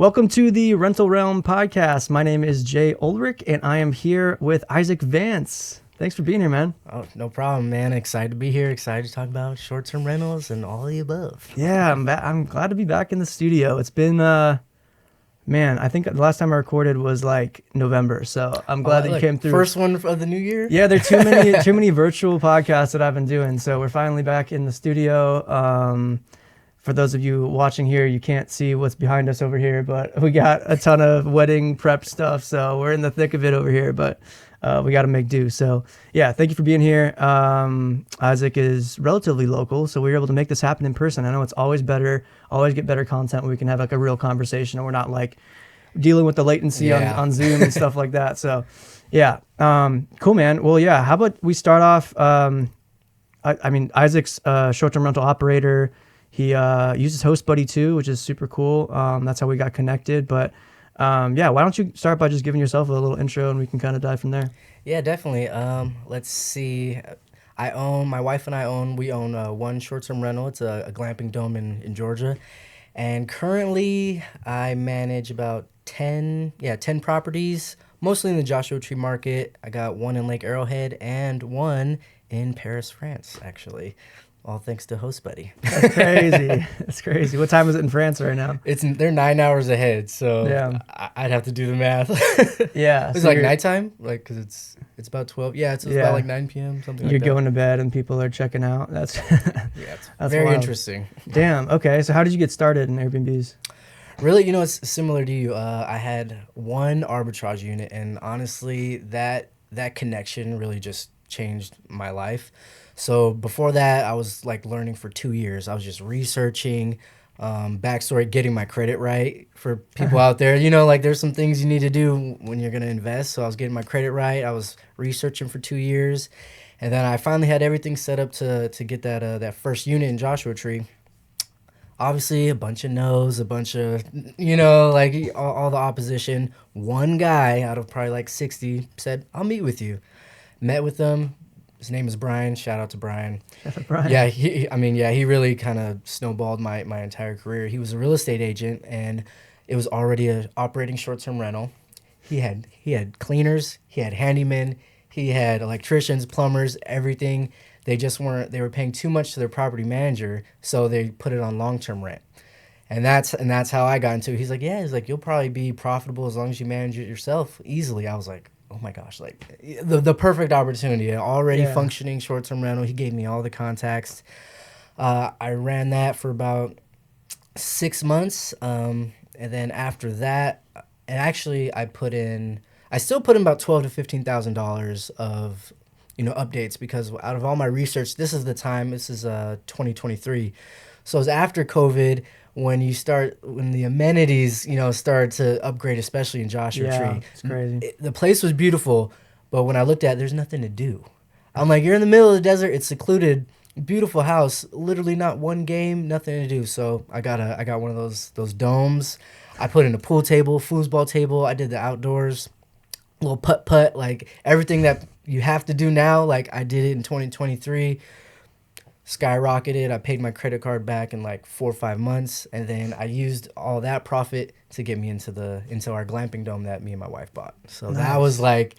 Welcome to the Rental Realm podcast. My name is Jay Ullrich, and I am here with Isaac Vance. Thanks for being here, man. Oh, no problem, man. Excited to be here. Excited to talk about short-term rentals and all the above. Yeah, I'm glad to be back in the studio. It's been, man, I think the last time I recorded was like November, so I'm glad that you came through. First one of the new year? Yeah, there are too many virtual podcasts that I've been doing, so we're finally back in the studio. For those of you watching here, you can't see what's behind us over here, but we got a ton of wedding prep stuff, so we're in the thick of it over here, but we got to make do. So yeah, thank you for being here. Isaac is relatively local, so we were able to make this happen in person. I know it's always better, always get better content when we can have like a real conversation and we're not like dealing with the latency on Zoom and stuff like that. So yeah, cool, man. Well, yeah, how about we start off, I mean, Isaac's a short-term rental operator. He uses HostBuddy too, which is super cool. That's how we got connected. But yeah, why don't you start by just giving yourself a little intro and we can kind of dive from there. Yeah, definitely. Let's see. My wife and I own one short-term rental. It's a glamping dome in Georgia. And currently I manage about 10 properties, mostly in the Joshua Tree market. I got one in Lake Arrowhead and one in Paris, France, actually. All thanks to HostBuddy. That's crazy. That's crazy. What time is it in France right now? They're 9 hours ahead, so yeah. I'd have to do the math. Yeah. It's so like nighttime, like because it's about 12. Yeah, it's about like 9 p.m. something. You're like that. going to bed and people are checking out. That's it's very wild. Interesting. Damn. Okay. So how did you get started in Airbnbs? Really, it's similar to you. I had one arbitrage unit, and honestly, that connection really just changed my life. So before that, I was like learning for 2 years. I was just researching, backstory, getting my credit right for people out there. Like there's some things you need to do when you're going to invest. So I was getting my credit right. I was researching for 2 years. And then I finally had everything set up to get that first unit in Joshua Tree. Obviously, a bunch of no's, a bunch of, like all the opposition. One guy out of probably like 60 said, I'll meet with you. Met with them. His name is Brian. Shout out to Brian. Brian. Yeah, he really kind of snowballed my entire career. He was a real estate agent, and it was already an operating short-term rental. He had cleaners, he had handymen, he had electricians, plumbers, everything. They were paying too much to their property manager, so they put it on long-term rent. And that's how I got into it. He's like, you'll probably be profitable as long as you manage it yourself easily. I was like, oh my gosh, like the perfect opportunity, already functioning short-term rental. He gave me all the contacts. I ran that for about 6 months. And then after that, and actually I still put in about $12,000 to $15,000 of, updates, because out of all my research, this is 2023. So it was after COVID, when the amenities, started to upgrade, especially in Joshua Tree. It's crazy. The place was beautiful, but when I looked at it, there's nothing to do. I'm like, you're in the middle of the desert, it's secluded, beautiful house, literally not one game, nothing to do. So I got one of those domes. I put in a pool table, foosball table. I did the outdoors, little putt, like everything that you have to do now. Like I did it in 2023. Skyrocketed. I paid my credit card back in like 4 or 5 months, and then I used all that profit to get me into our glamping dome that me and my wife bought. So nice. That was like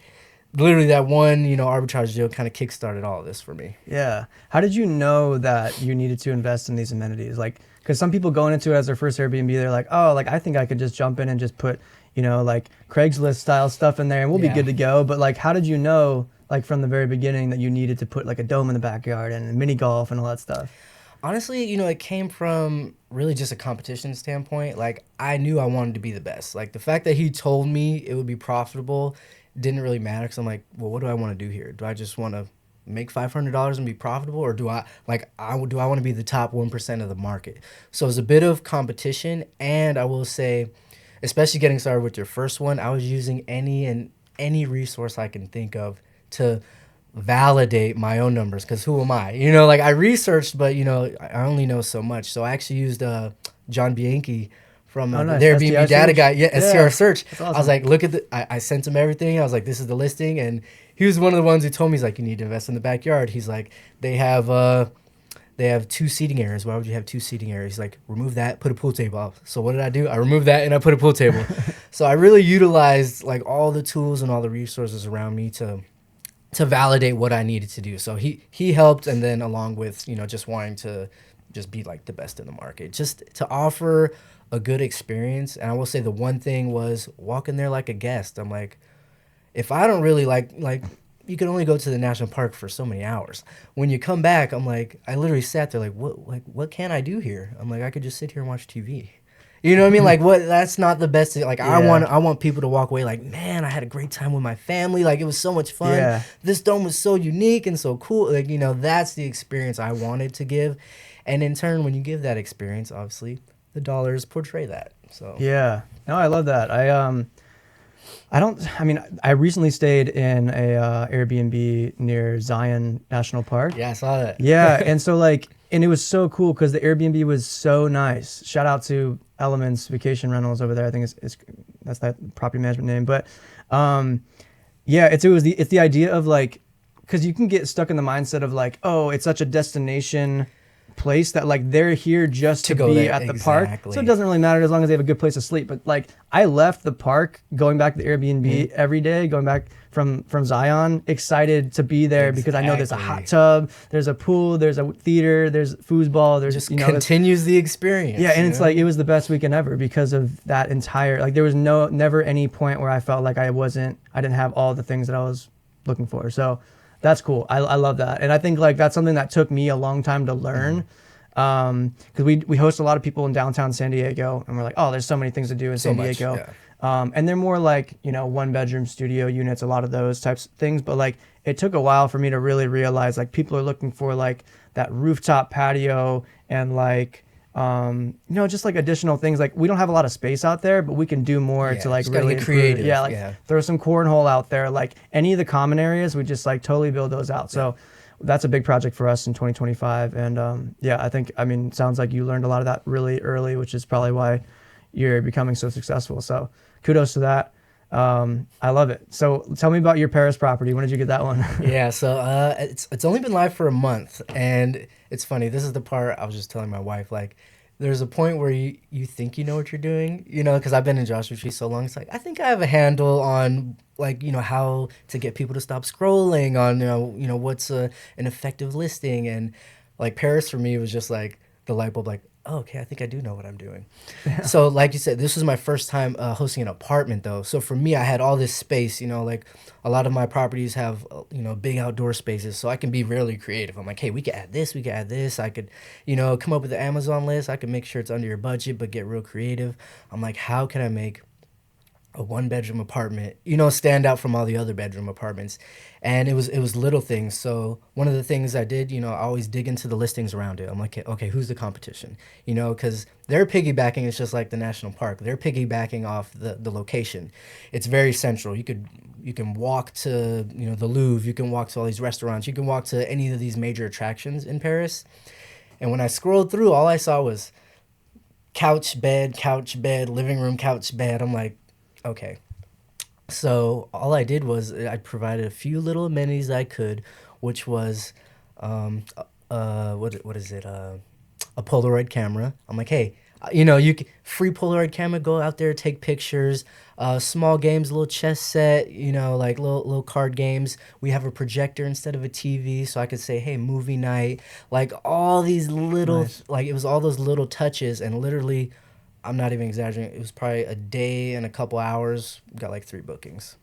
literally that one, arbitrage deal kind of kickstarted all of this for me. Yeah. How did you know that you needed to invest in these amenities? Like, because some people going into it as their first Airbnb, they're like, oh, like I think I could just jump in and just put, like Craigslist style stuff in there and we'll be good to go. But like, how did you know, like from the very beginning, that you needed to put like a dome in the backyard and mini golf and all that stuff? Honestly, it came from really just a competition standpoint. Like I knew I wanted to be the best. Like the fact that he told me it would be profitable didn't really matter, because I'm like, well, what do I want to do here? Do I just want to make $500 and be profitable, or do I want to be the top 1% of the market? So it was a bit of competition, and I will say, especially getting started with your first one, I was using any resource I can think of to validate my own numbers, because who am I? I researched, but I only know so much. So I actually used John Bianchi from the Airbnb data guy. Yeah, STR search. Awesome. I was like, look at I sent him everything. I was like, this is the listing, and he was one of the ones who told me, he's like, you need to invest in the backyard. He's like, they have they have 2 seating areas. Why would you have 2 seating areas? He's like, remove that, put a pool table up. So what did I do? I removed that and I put a pool table. So I really utilized like all the tools and all the resources around me to validate what I needed to do. So he helped, and then along with, you know, just wanting to just be like the best in the market, just to offer a good experience. And I will say the one thing was walk in there like a guest. I'm like, if I don't really like you can only go to the national park for so many hours. When you come back, I'm like, I literally sat there like, what can I do here? I'm like, I could just sit here and watch TV. You know what I mean? Like, what? That's not the best thing. Like, Yeah. I want people to walk away like, man, I had a great time with my family. Like, it was so much fun. Yeah. This dome was so unique and so cool. Like, you know, that's the experience I wanted to give. And in turn, when you give that experience, obviously, the dollars portray that. So Yeah. No, I love that. I recently stayed in a Airbnb near Zion National Park. yeah, I saw that. Yeah, and so like, and it was so cool because the Airbnb was so nice. Shout out to Elements Vacation Rentals over there. I think that's that property management name. But yeah, it's the idea of like, because you can get stuck in the mindset of like, oh, it's such a destination place that like they're here just to go be there. at the park, Exactly. so it doesn't really matter as long as they have a good place to sleep. But like, I left the park going back to the Airbnb every day, going back from Zion, excited to be there because I know there's a hot tub, there's a pool, there's a theater, there's foosball, there's Just you know, continues the experience. yeah, and it's know? like it was the best weekend ever because of that entire, like there was never any point where I felt like I didn't have all the things that I was looking for. So that's cool. I love that. And I think like that's something that took me a long time to learn. Because we host a lot of people in downtown San Diego, and we're like, oh, there's so many things to do in San Diego. Yeah. And they're more like, you know, 1-bedroom studio units, a lot of those types of things. But like, it took a while for me to really realize like people are looking for like that rooftop patio and like, you know, just like additional things. Like we don't have a lot of space out there, but we can do more to like just gotta really get improve it. creative. Yeah, like throw some cornhole out there. Like any of the common areas, we just like totally build those out. So that's a big project for us in 2025. And yeah, sounds like you learned a lot of that really early, which is probably why you're becoming so successful. So kudos to that. I love it. So tell me about your Paris property. When did you get that one? Yeah, so it's only been live for a month, and it's funny. This is the part I was just telling my wife. Like, there's a point where you think you know what you're doing, you know, because I've been in Joshua Tree so long. It's like I think I have a handle on like, you know, how to get people to stop scrolling, on you know what's an effective listing, and like Paris for me was just like the light bulb, like, oh, okay, I think I do know what I'm doing. Yeah. So like you said, this was my first time hosting an apartment though. So for me, I had all this space, you know, like a lot of my properties have, you know, big outdoor spaces. So I can be really creative. I'm like, hey, we could add this, we could add this. I could, you know, come up with the Amazon list. I could make sure it's under your budget, but get real creative. I'm like, how can I make a 1-bedroom apartment, you know, stand out from all the other bedroom apartments? And it was little things. So one of the things I did, you know, I always dig into the listings around it. I'm like, okay, who's the competition? You know, because they're piggybacking. It's just like the national park. They're piggybacking off the location. It's very central. You can walk to, you know, the Louvre. You can walk to all these restaurants. You can walk to any of these major attractions in Paris. And when I scrolled through, all I saw was couch, bed, living room, couch, bed. I'm like, okay. So all I did was I provided a few little amenities I could, which was, what is it? A Polaroid camera. I'm like, hey, you know, free Polaroid camera, go out there, take pictures, small games, a little chess set, you know, like little card games. We have a projector instead of a TV, so I could say, hey, movie night, like all these little, like it was all those little touches, and literally, I'm not even exaggerating, it was probably a day and a couple hours, got like 3 bookings.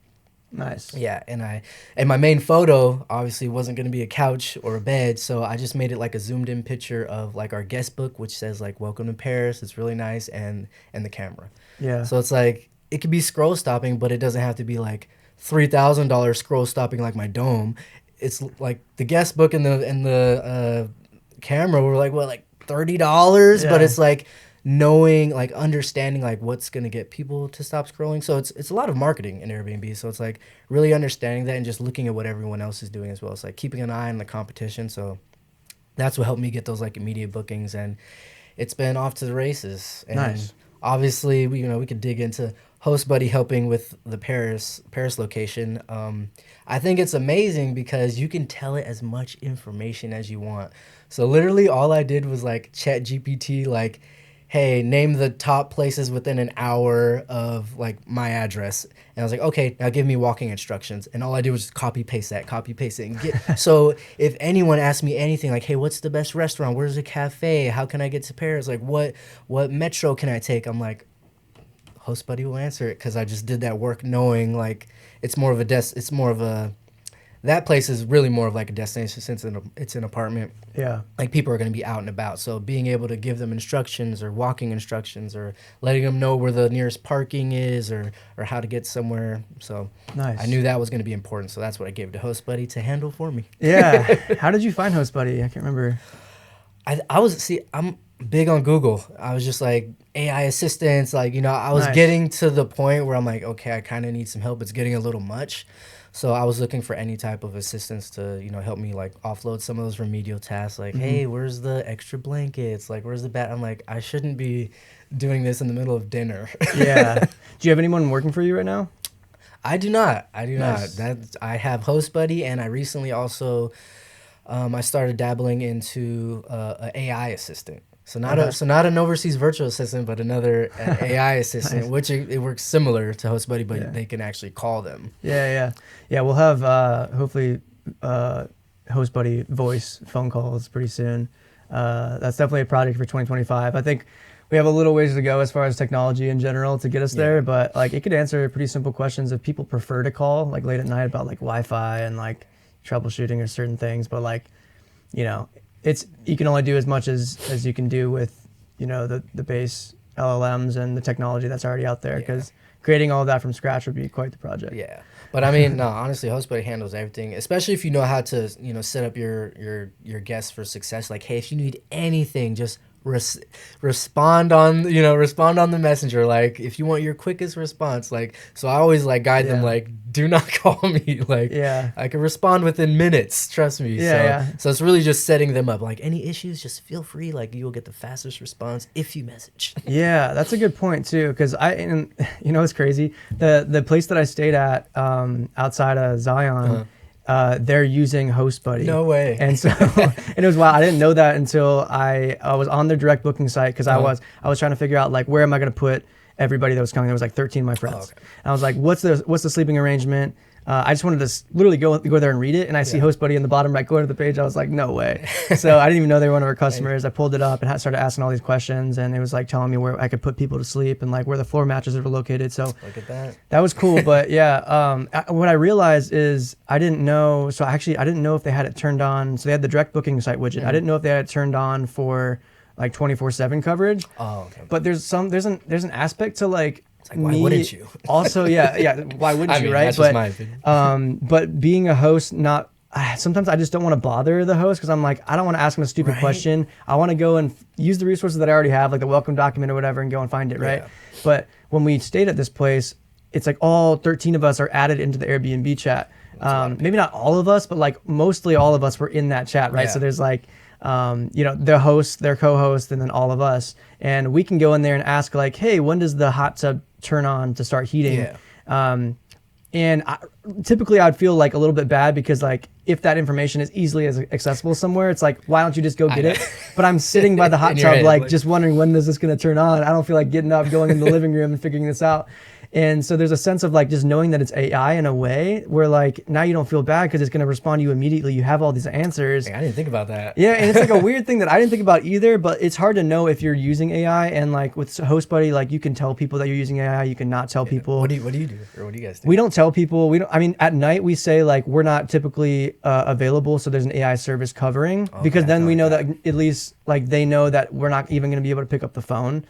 Nice. Yeah, and my main photo obviously wasn't going to be a couch or a bed, so I just made it like a zoomed in picture of like our guest book, which says like welcome to Paris. It's really nice, and the camera. Yeah. So it's like it could be scroll stopping, but it doesn't have to be like $3,000 scroll stopping like my dome. It's like the guest book and the camera were like what, like $30, but it's like knowing, like understanding like what's going to get people to stop scrolling. So it's a lot of marketing in Airbnb. So it's like really understanding that and just looking at what everyone else is doing as well. It's like keeping an eye on the competition. So that's what helped me get those like immediate bookings, and it's been off to the races. And nice. Obviously, we could dig into host buddy helping with the Paris location. I think it's amazing because you can tell it as much information as you want. So literally all I did was like chat GPT, like, hey, name the top places within an hour of like my address. And I was like, okay, now give me walking instructions. And all I did was just copy paste it and get. So if anyone asked me anything like, hey, what's the best restaurant? Where's a cafe? How can I get to Paris? Like what metro can I take? I'm like, host buddy will answer it, because I just did that work knowing like that place is really more of like a destination since it's an apartment. Yeah. Like people are going to be out and about. So being able to give them instructions or walking instructions or letting them know where the nearest parking is or how to get somewhere. So nice. I knew that was going to be important. So that's what I gave to Host Buddy to handle for me. Yeah. How did you find Host Buddy? I can't remember. I'm big on Google. I was just like AI assistants. Like, I was Nice. getting to the point where I'm like, okay, I kind of need some help. It's getting a little much. So I was looking for any type of assistance to, help me like offload some of those remedial tasks. Like, hey, where's the extra blankets? Like, where's the bat? I'm like, I shouldn't be doing this in the middle of dinner. Yeah. Do you have anyone working for you right now? I do not. Nice. I have Host Buddy, and I recently also I started dabbling into an AI assistant. So not an overseas virtual assistant, but another AI assistant, Nice. which it works similar to Host Buddy, but they can actually call them. Yeah. We'll have hopefully Host Buddy voice phone calls pretty soon. That's definitely a project for 2025. I think we have a little ways to go as far as technology in general to get us there, but like it could answer pretty simple questions if people prefer to call like late at night about like Wi-Fi and like troubleshooting or certain things. But like, you can only do as much as you can do with, the base LLMs and the technology that's already out there, because creating all of that from scratch would be quite the project. Yeah. But I mean, no, honestly, Host Buddy handles everything, especially if you know how to, set up your guests for success. Like, hey, if you need anything, just respond on the messenger. Like, if you want your quickest response, like, so I always like guide them, like, do not call me. Like, I can respond within minutes. Trust me. So it's really just setting them up. Like, any issues, just feel free. Like, you'll get the fastest response if you message. Yeah, that's a good point too. Because it's crazy. The place that I stayed at outside of Zion. They're using Host Buddy. No way. And so, and it was wild. I didn't know that until I was on their direct booking site, because I was trying to figure out like where am I going to put everybody that was coming. There was like 13 of my friends. And I was like, what's the sleeping arrangement? I just wanted to literally go there and read it, and I see Host Buddy in the bottom right corner of the page. I was like, no way. So I didn't even know they were one of our customers. I pulled it up and started asking all these questions, and it was like telling me where I could put people to sleep and like where the floor mattresses were located. So look at that. That was cool. But what I realized is I didn't know. So actually, I didn't know if they had it turned on. So they had the direct booking site widget. I didn't know if they had it turned on for like 24/7 coverage. Oh, okay. But there's an aspect to like. It's like, why wouldn't you? Also, why wouldn't you, right? That's just my opinion. But being a host, sometimes I just don't want to bother the host, because I'm like, I don't want to ask him a stupid question. I want to go and use the resources that I already have, like the welcome document or whatever, and go and find it, right? But when we stayed at this place, it's like all 13 of us are added into the Airbnb chat. Maybe not all of us, but like mostly all of us were in that chat, right? So there's like, the host, their co-host, and then all of us. And we can go in there and ask like, hey, when does the hot tub turn on to start heating? And typically I'd feel like a little bit bad, because like if that information is easily as accessible somewhere, it's like, why don't you just go get it? But I'm sitting by the hot tub, like just wondering, when is this going to turn on? I don't feel like getting up, going in the living room and figuring this out. And so there's a sense of like just knowing that it's AI in a way where like now you don't feel bad because it's going to respond to you immediately. You have all these answers. I didn't think about that. Yeah, and it's like a weird thing that I didn't think about either, but it's hard to know if you're using AI. And like with Host Buddy, like you can tell people that you're using AI. You can not tell people. What do you do? Or what do you guys do? We don't tell people. At night we say like we're not typically available, so there's an AI service covering, because then we know that at least like they know that we're not even going to be able to pick up the phone.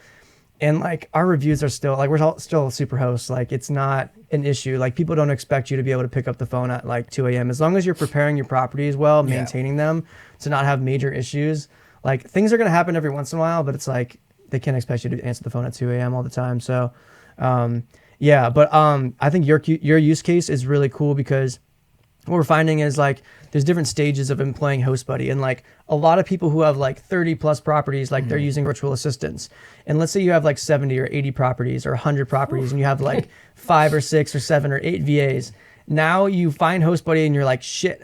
And like our reviews are still like, we're still super hosts. Like it's not an issue. Like people don't expect you to be able to pick up the phone at like 2 a.m. As long as you're preparing your properties well, maintaining them to not have major issues. Like things are going to happen every once in a while, but it's like they can't expect you to answer the phone at 2 a.m. all the time. So I think your use case is really cool, because what we're finding is like there's different stages of employing HostBuddy, and like a lot of people who have like 30 plus properties, like they're using virtual assistants. And let's say you have like 70 or 80 properties or 100 properties, and you have like 5 or 6 or 7 or 8 VAs. Now you find HostBuddy and you're like, shit,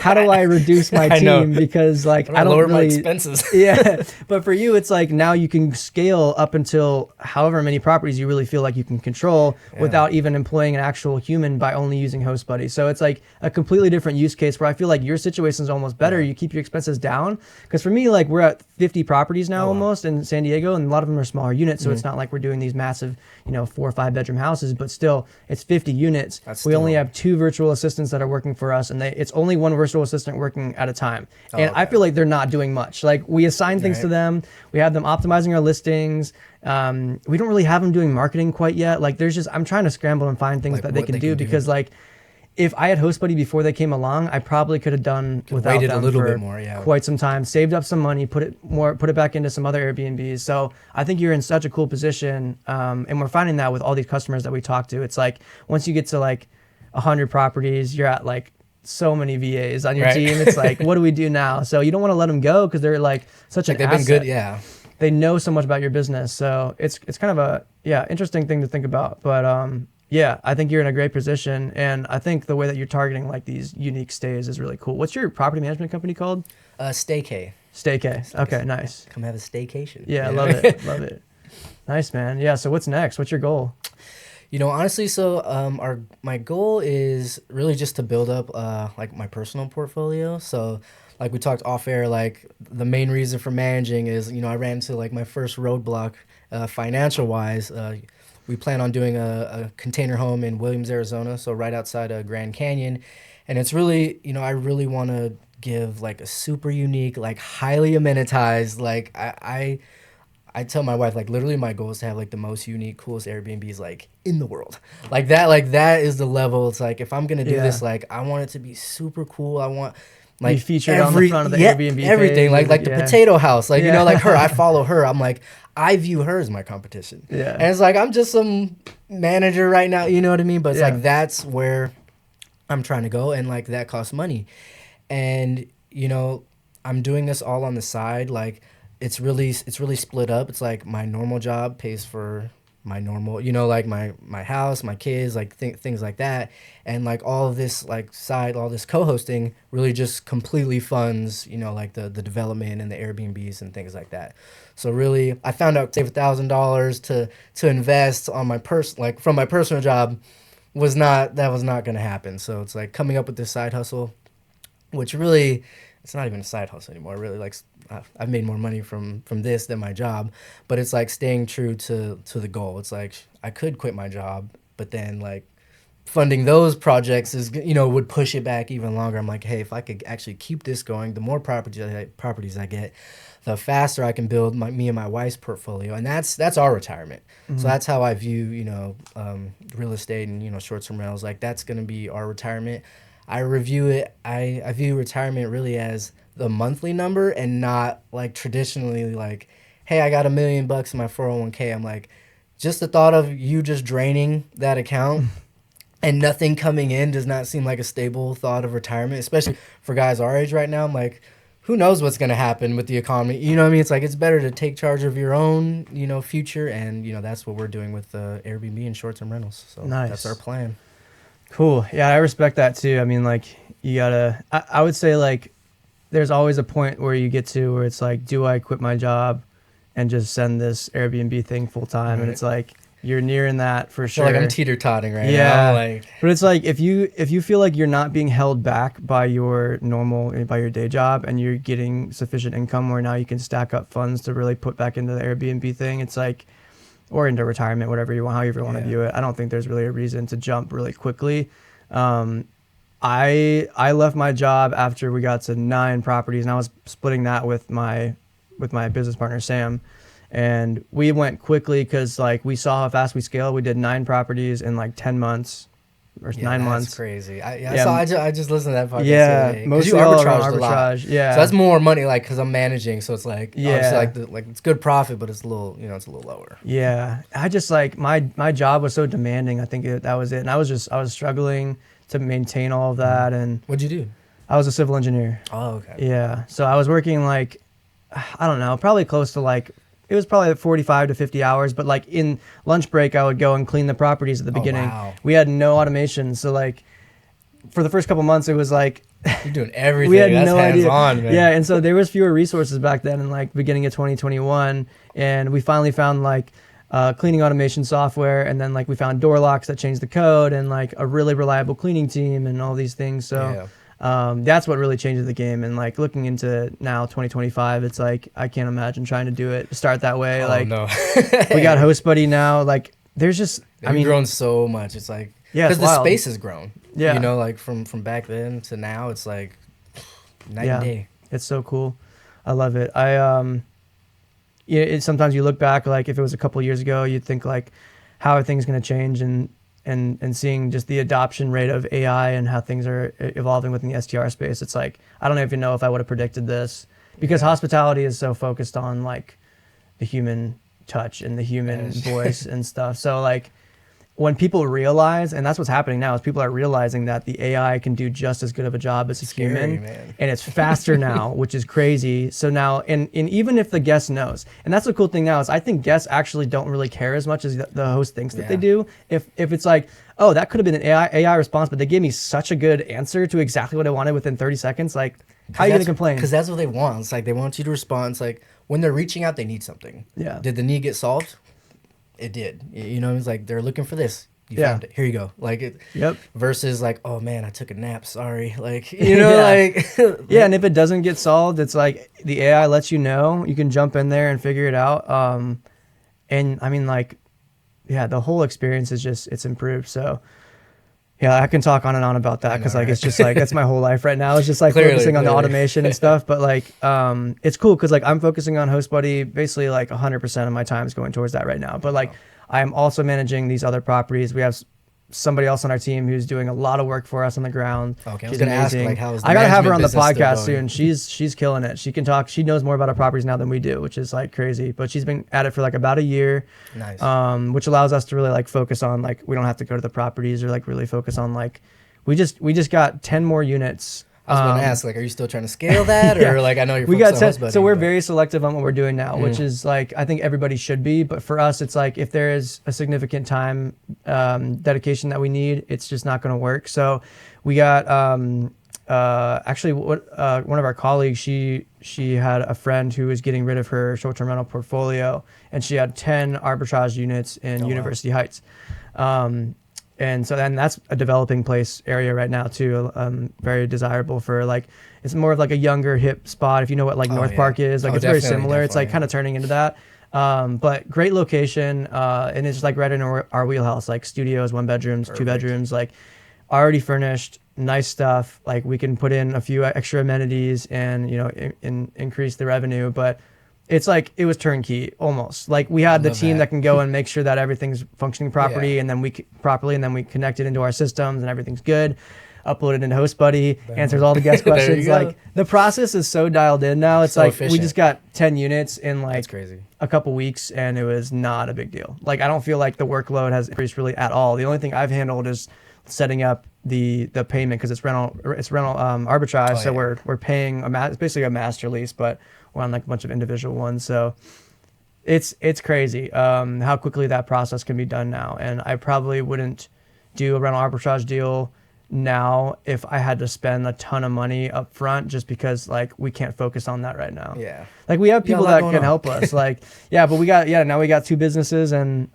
how do I reduce my team? Because like I don't lower really, my expenses. Yeah. But for you, it's like now you can scale up until however many properties you really feel like you can control without even employing an actual human by only using HostBuddy. So it's like a completely different use case where I feel like your situation is almost better. You keep your expenses down. Because for me, like we're at 50 properties now almost in San Diego, and a lot of them are smaller units. So it's not like we're doing these massive, 4 or 5 bedroom houses, but still it's 50 units. We only have 2 virtual assistants that are working for us, and it's only 1 virtual assistant working at a time. And I feel like they're not doing much. Like we assign things to them, we have them optimizing our listings. We don't really have them doing marketing quite yet. Like I'm trying to scramble and find things that they can do because like if I had HostBuddy before they came along, I probably could have done without them a little for bit more, quite some time, saved up some money, put it back into some other Airbnbs. So I think you're in such a cool position, and we're finding that with all these customers that we talk to. It's like once you get to like 100 properties, you're at like so many VAs on your team. It's like, what do we do now? So you don't want to let them go because they're like such an they've asset. been good, yeah. They know so much about your business, so it's kind of a interesting thing to think about. But I think you're in a great position, and I think the way that you're targeting like these unique stays is really cool. What's your property management company called? Staycay. Staycay. Okay, nice. Come have a staycation. Yeah, love it. Love it. Nice, man. Yeah. So what's next? What's your goal? Honestly, so my goal is really just to build up like my personal portfolio. So like we talked off air, like the main reason for managing is, I ran into like my first roadblock financial wise. We plan on doing a container home in Williams, Arizona, so right outside of Grand Canyon. And it's really, I really want to give like a super unique, like highly amenitized, like I tell my wife, like literally my goal is to have like the most unique, coolest Airbnbs like in the world. Like that is the level. It's like if I'm going to do this, like I want it to be super cool. I want like be featured on the front of the Airbnb everything page. like the potato house, like like her, I follow her. I'm like, I view her as my competition. Yeah. And it's like I'm just some manager right now, you know what I mean? But it's like that's where I'm trying to go, and like that costs money. And I'm doing this all on the side. Like it's really split up. It's like my normal job pays for my normal, like my house, my kids, like things like that. And like all of this like all this co-hosting really just completely funds, like the development and the Airbnbs and things like that. So really I found out save $1,000 to invest on my from my personal job was not going to happen. So it's like coming up with this side hustle, which really, it's not even a side hustle anymore. Really, like I've made more money from this than my job, but it's like staying true to the goal. It's like I could quit my job, but then like funding those projects is would push it back even longer. I'm like, hey, if I could actually keep this going, the more properties I get, the faster I can build me and my wife's portfolio, and that's our retirement. Mm-hmm. So that's how I view real estate and short-term rentals. Like that's gonna be our retirement. I view retirement really as the monthly number and not like traditionally like, hey, I got $1 million in my 401k. I'm like, just the thought of you just draining that account and nothing coming in does not seem like a stable thought of retirement, especially for guys our age right now. I'm like, who knows what's going to happen with the economy? You know what I mean? It's like, it's better to take charge of your own, future. And, that's what we're doing with Airbnb and short-term rentals. So nice. That's our plan. Cool. Yeah, I respect that too. I mean, like you gotta, I would say like there's always a point where you get to where it's like, do I quit my job and just send this Airbnb thing full time? Right. And it's like, you're nearing that for sure. Like I'm teeter-totting right now. Like, but it's like if you feel like you're not being held back by your day job and you're getting sufficient income where now you can stack up funds to really put back into the Airbnb thing, it's like, or into retirement, whatever you want, however you want to view it. I don't think there's really a reason to jump really quickly. I left my job after we got to 9 properties, and I was splitting that with my business partner Sam. And we went quickly because like we saw how fast we scaled. We did 9 properties in like 10 months or 9 months. That's crazy. I just listened to that podcast. Yeah, mostly you arbitraged a lot. Yeah, so that's more money, like because I'm managing. So it's like like it's good profit, but it's a little it's a little lower. Yeah, I just like my job was so demanding. I think that was it, and I was struggling to maintain all of that. And What'd you do? I was a civil engineer. Oh, okay. Yeah. So I was working like, I don't know, probably close to like, it was probably like 45 to 50 hours, but like in lunch break, I would go and clean the properties at the beginning. Wow. We had no automation. So like for the first couple months, it was like, You're doing everything. we had That's no idea. hands-on, man. Yeah. And so there was fewer resources back then in like beginning of 2021. And we finally found like cleaning automation software. And then like we found door locks that changed the code and like a really reliable cleaning team and all these things. So that's what really changes the game. And like looking into now 2025, it's like I can't imagine trying to do it start that way. Oh, like no. we got Host Buddy now. Like there's just We've grown so much. It's like yeah, because it's the wild. space has grown. Yeah, you know, like from back then to now, it's like night and day. It's so cool. I love it. Sometimes you look back, like if it was a couple years ago, you'd think like, how are things going to change? And seeing just the adoption rate of AI and how things are evolving within the STR space, it's like, I don't even know if I would have predicted this, because hospitality is so focused on like the human touch and the human voice and stuff. So like when people realize, and that's what's happening now, is people are realizing that the AI can do just as good of a job as a human, man. and it's faster now, which is crazy. So now, and even if the guest knows, and that's the cool thing now, is I think guests actually don't really care as much as the host thinks that they do. If it's like, oh, that could have been an AI response, but they gave me such a good answer to exactly what I wanted within 30 seconds, like, how are you going to complain? Because that's what they want. It's like they want you to respond. It's like when they're reaching out, they need something. Yeah. Did the need get solved? It did. You know, it's like they're looking for this. You found it. Here you go. Like it. Yep. Versus like, oh man, I took a nap. Sorry. Like, you know, like. Yeah, and if it doesn't get solved, it's like the AI lets you know. You can jump in there and figure it out. And I mean, like, yeah, the whole experience is just, it's improved. So yeah, I can talk on and on about that because like, it's just like, that's my whole life right now. It's just like focusing on the automation and stuff. But like, it's cool because like I'm focusing on Host Buddy, basically like 100% of my time is going towards that right now. But like, I'm also managing these other properties. We have somebody else on our team who's doing a lot of work for us on the ground. Okay, I She's was gonna amazing. ask, like, how is the I gotta have her on the management business podcast still going? soon. She's killing it. She can talk. She knows more about our properties now than we do, which is like crazy. But she's been at it for like about a year. Nice. Which allows us to really like focus on like, we don't have to go to the properties or like really focus on like, we just got 10 more units. I was going to ask, like, are you still trying to scale that, or like I know you're. We got on 10, Host Buddy, so we're but- very selective on what we're doing now, which is like I think everybody should be. But for us, it's like if there is a significant time dedication that we need, it's just not going to work. So we got actually one of our colleagues. She had a friend who was getting rid of her short-term rental portfolio, and she had 10 arbitrage units in University Heights. And so then that's a developing place area right now too. Very desirable for like, it's more of like a younger hip spot. If you know what like North Park is, like it's very similar. It's like kind of turning into that. But great location. And it's just like right in our wheelhouse, like studios, 1 bedrooms, 2 bedrooms, like already furnished, nice stuff. Like we can put in a few extra amenities and, you know, increase the revenue, but it's like it was turnkey almost. Like we had the team that can go and make sure that everything's functioning properly, and then we connect it into our systems and everything's good. Upload it into Host Buddy, answers all the guest questions. Like the process is so dialed in now. It's so like efficient. We just got 10 units in like a couple weeks, and it was not a big deal. Like I don't feel like the workload has increased really at all. The only thing I've handled is setting up the payment because it's rental arbitrage. So we're paying it's basically a master lease, but we're on like a bunch of individual ones. So it's crazy how quickly that process can be done now. And I probably wouldn't do a rental arbitrage deal now if I had to spend a ton of money up front, just because like we can't focus on that right now. Yeah. Like we have people that can help us. Like, but now we got 2 businesses, and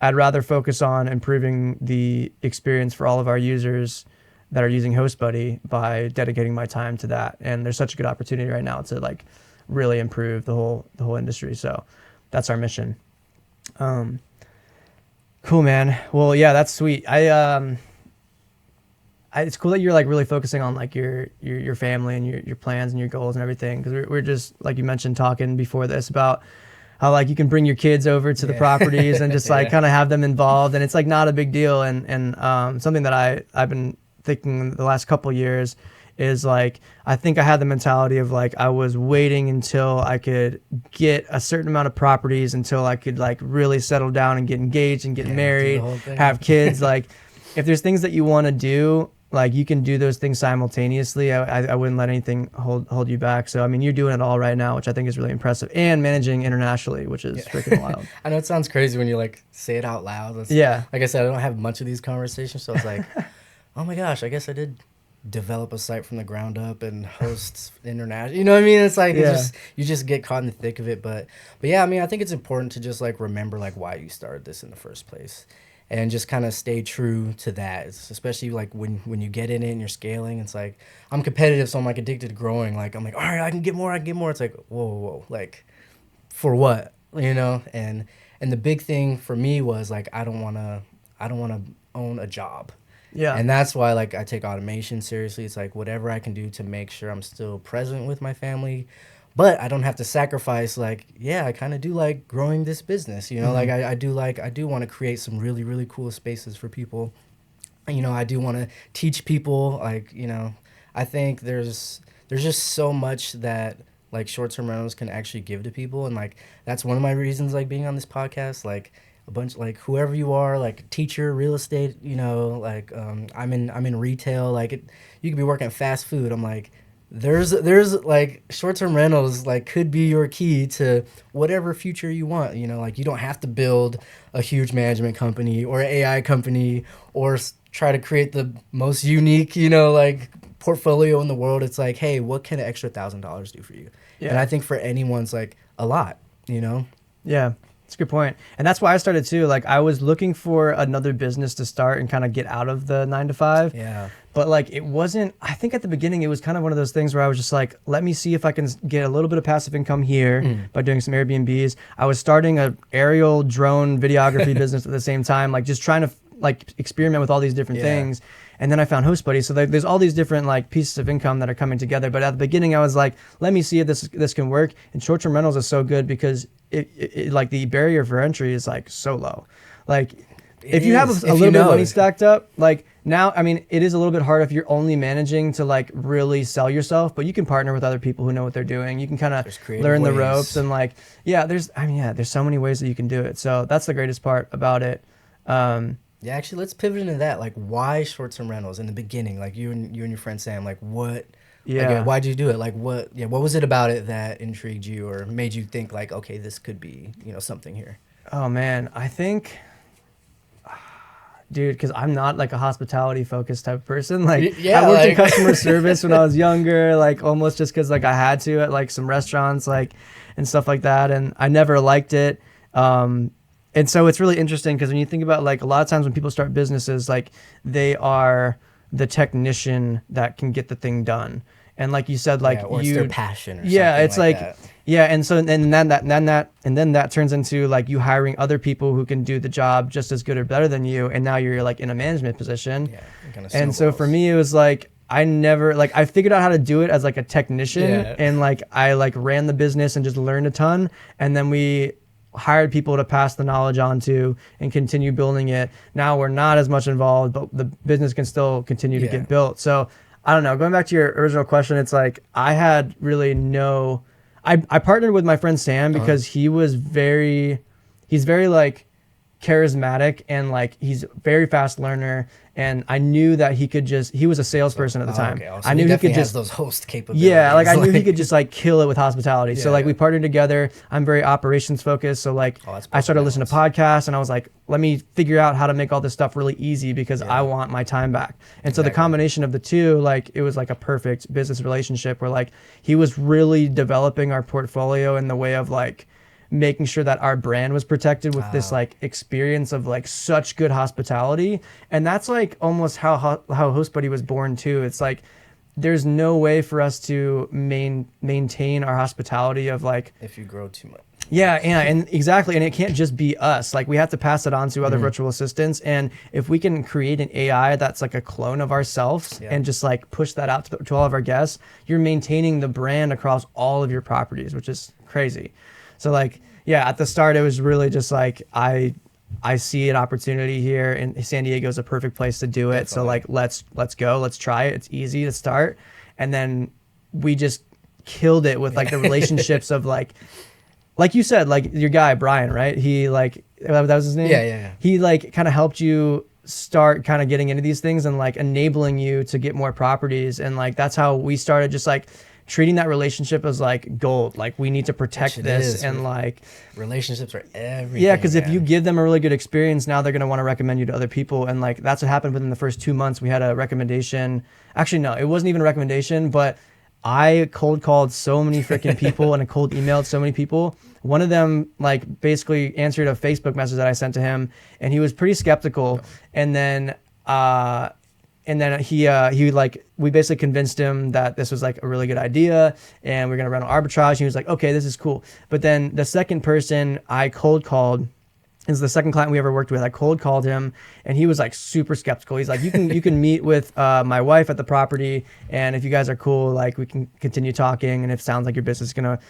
I'd rather focus on improving the experience for all of our users that are using Host Buddy by dedicating my time to that. And there's such a good opportunity right now to like really improve the whole industry. So that's our mission. Cool, man. Well, yeah, that's sweet. It's cool that you're like really focusing on like your family and your plans and your goals and everything. Cause we're just, like you mentioned, talking before this about how like you can bring your kids over to the properties and just like kind of have them involved. And it's like not a big deal. And something that I've been thinking the last couple of years is like, I think I had the mentality of like, I was waiting until I could get a certain amount of properties until I could like really settle down and get engaged and get married, have kids. Like if there's things that you want to do, Like you can do those things simultaneously. I wouldn't let anything hold you back. So I mean, you're doing it all right now, which I think is really impressive, and managing internationally, which is freaking wild. I know it sounds crazy when you like say it out loud. Yeah. Like I said, I don't have much of these conversations, so it's like, oh my gosh, I guess I did develop a site from the ground up and host international. You know what I mean? It's like you just get caught in the thick of it. But yeah, I mean, I think it's important to just like remember like why you started this in the first place. And just kind of stay true to that, especially like when you get in it and you're scaling. It's like I'm competitive, so I'm like addicted to growing. Like I'm like, all right, I can get more. It's like whoa, like for what, you know? And the big thing for me was like I don't want to own a job. Yeah. And that's why like I take automation seriously. It's like whatever I can do to make sure I'm still present with my family, but I don't have to sacrifice, like, yeah, I kind of do like growing this business, you know, like I do want to create some really, really cool spaces for people. You know, I do want to teach people, like, you know, I think there's just so much that like short-term rentals can actually give to people. And like, that's one of my reasons, like being on this podcast, like a bunch, like whoever you are, like teacher, real estate, you know, like, I'm in retail, like you could be working at fast food. I'm like, there's like short-term rentals like could be your key to whatever future you want, you know, like you don't have to build a huge management company or an AI company or try to create the most unique, you know, like portfolio in the world. It's like, hey, what can an extra $1,000 do for you? Yeah. And I think for anyone's like a lot, you know? Yeah. That's a good point. And that's why I started too. Like I was looking for another business to start and kind of get out of the 9 to 5. Yeah. But like it wasn't, I think at the beginning it was kind of one of those things where I was just like, let me see if I can get a little bit of passive income here by doing some Airbnbs. I was starting a aerial drone videography business at the same time, like just trying to like experiment with all these different things. And then I found Host Buddy. So there's all these different like pieces of income that are coming together. But at the beginning I was like, let me see if this can work. And short-term rentals is so good because it like the barrier for entry is like so low. Like if you have a little bit of money stacked up, like now, I mean, it is a little bit hard if you're only managing to like really sell yourself, but you can partner with other people who know what they're doing. You can kind of learn the ropes and like, there's so many ways that you can do it. So that's the greatest part about it. Yeah, actually, let's pivot into that. Like, why short-term rentals in the beginning? Like, you and your friend Sam. Like, what? Yeah. Like, why'd you do it? Like, what? Yeah, what was it about it that intrigued you or made you think like, okay, this could be, you know, something here? Oh man, I think, dude, because I'm not like a hospitality-focused type of person. Like, I worked in customer service when I was younger, like almost just because like I had to at like some restaurants, like and stuff like that, and I never liked it. And so it's really interesting because when you think about like a lot of times when people start businesses, like they are the technician that can get the thing done. And like you said, like or it's their passion or it's something like that. And so and then that turns into like you hiring other people who can do the job just as good or better than you, and now you're like in a management position. And so for me it was like I figured out how to do it as like a technician, and like I like ran the business and just learned a ton, and then we hired people to pass the knowledge on to and continue building it. Now we're not as much involved, but the business can still continue to get built. So I don't know, going back to your original question, it's like I had really I partnered with my friend Sam because he's very like charismatic and like he's a very fast learner, and I knew that he was a salesperson at the time. So I knew he could just those host capabilities. Yeah, like I knew he could just like kill it with hospitality. So like we partnered together. I'm very operations focused, so like I started listening to podcasts, and I was like, let me figure out how to make all this stuff really easy because I want my time back. And so the combination of the two, like it was like a perfect business relationship where like he was really developing our portfolio in the way of like making sure that our brand was protected with this like experience of like such good hospitality. And that's like almost how Host Buddy was born too. It's like there's no way for us to maintain our hospitality of like if you grow too much. And exactly, and it can't just be us. Like we have to pass it on to other virtual assistants, and if we can create an AI that's like a clone of ourselves and just like push that out to all of our guests, you're maintaining the brand across all of your properties, which is crazy. So like, at the start, it was really just like, I see an opportunity here, and San Diego is a perfect place to do it. Definitely. So like, let's go, let's try it. It's easy to start. And then we just killed it with like the relationships of like you said, like your guy, Brian, right? He like, that was his name? Yeah. He like kind of helped you start kind of getting into these things and like enabling you to get more properties. And like that's how we started, just like treating that relationship as like gold. Like we need to protect this, and like relationships are everything. yeah, because if you give them a really good experience, now they're going to want to recommend you to other people. And like that's what happened within the first 2 months. We had a recommendation. Actually, no, it wasn't even a recommendation, but I cold called so many freaking people and I cold emailed so many people. One of them like basically answered a Facebook message that I sent to him, and he was pretty skeptical. And then he like, we basically convinced him that this was like a really good idea and we're going to run an arbitrage. He was like, okay, this is cool. But then the second person I cold called is the second client we ever worked with. I cold called him and he was like super skeptical. He's like, you can meet with my wife at the property, and if you guys are cool, like we can continue talking, and if it sounds like your business is gonna,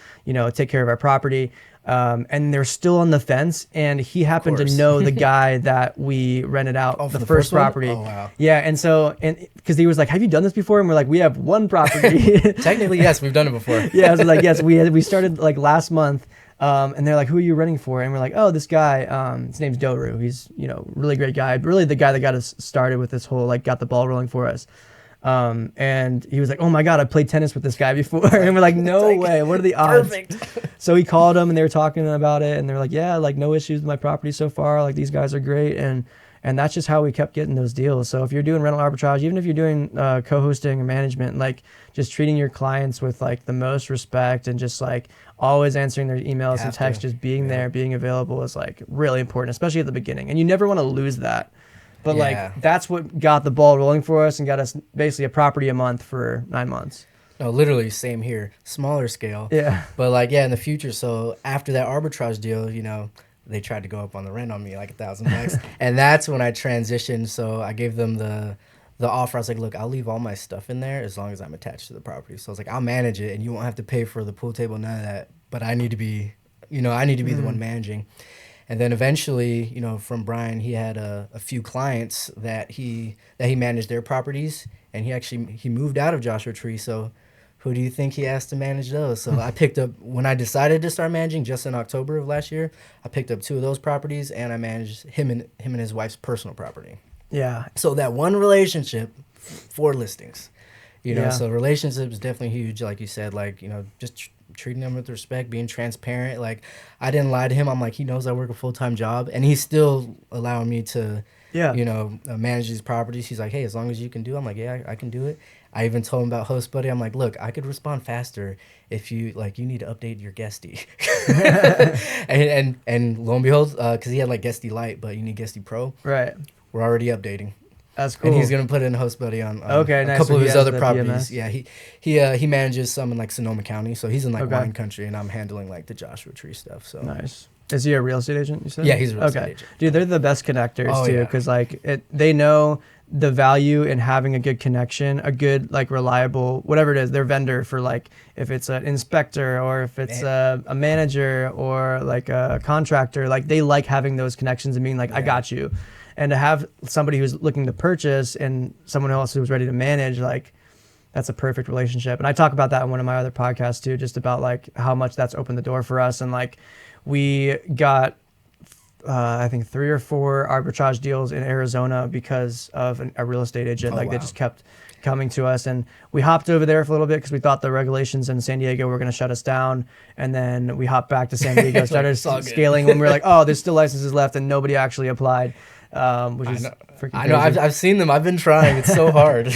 take care of our property. And they're still on the fence, and he happened to know the guy that we rented out the first property. Oh, wow. Yeah, and because he was like, have you done this before? And we're like, we have one property. Technically, yes, we've done it before. Yeah, I was like, yes, we started like last month. And they're like, who are you renting for? And we're like, oh, this guy, his name's Doru. He's, really great guy. Really the guy that got us started with this whole, like, got the ball rolling for us. And he was like, oh my God, I played tennis with this guy before. And we're like, no way. What are the odds? Perfect. So he called them and they were talking about it. And they're like, yeah, like no issues with my property so far. Like these guys are great. And that's just how we kept getting those deals. So if you're doing rental arbitrage, even if you're doing co-hosting or management, like just treating your clients with like the most respect and just like always answering their emails and texts, just being there, being available is like really important, especially at the beginning. And you never want to lose that. But like that's what got the ball rolling for us and got us basically a property a month for 9 months. No, literally same here, smaller scale. Yeah. But like, in the future. So after that arbitrage deal, they tried to go up on the rent on me like $1,000, and that's when I transitioned. So I gave them the offer. I was like, look, I'll leave all my stuff in there as long as I'm attached to the property. So I was like, I'll manage it, and you won't have to pay for the pool table, none of that. But I need to be, the one managing. And then eventually, from Brian, he had a few clients that he managed their properties, and he moved out of Joshua Tree. So who do you think he asked to manage those? So I picked up, when I decided to start managing just in October of last year, I picked up 2 of those properties, and I managed him and his wife's personal property. Yeah. So that one relationship, 4 listings, so relationships is definitely huge. Like you said, like, just treating them with respect, being transparent. Like I didn't lie to him. I'm like, he knows I work a full-time job, and he's still allowing me to, manage these properties. He's like, hey, as long as you can do it. I'm like, yeah, I can do it. I even told him about Host Buddy. I'm like, look, I could respond faster if you need to update your Guesty. and lo and behold, because he had like Guesty Lite, but you need Guesty Pro. Right. We're already updating. That's cool. And he's gonna put in Host Buddy on nice. A couple of his other properties. PMS. Yeah, he manages some in like Sonoma County, so he's in like wine country, and I'm handling like the Joshua Tree stuff. So nice. Is he a real estate agent, you said? Yeah, he's a real estate agent. Dude, they're the best connectors too, because like they know the value in having a good connection, a good like reliable, whatever it is, their vendor for like if it's an inspector or if it's a manager or like a contractor, like they like having those connections and being like, I got you. And to have somebody who's looking to purchase and someone else who's ready to manage, like that's a perfect relationship. And I talk about that in one of my other podcasts too, just about like how much that's opened the door for us. And like we got I think 3 or 4 arbitrage deals in Arizona because of a real estate agent. They just kept coming to us, and we hopped over there for a little bit because we thought the regulations in San Diego were going to shut us down. And then we hopped back to San Diego, started scaling when we were like, oh, there's still licenses left, and nobody actually applied, which is freaking crazy. I know. I've seen them. I've been trying. It's so hard.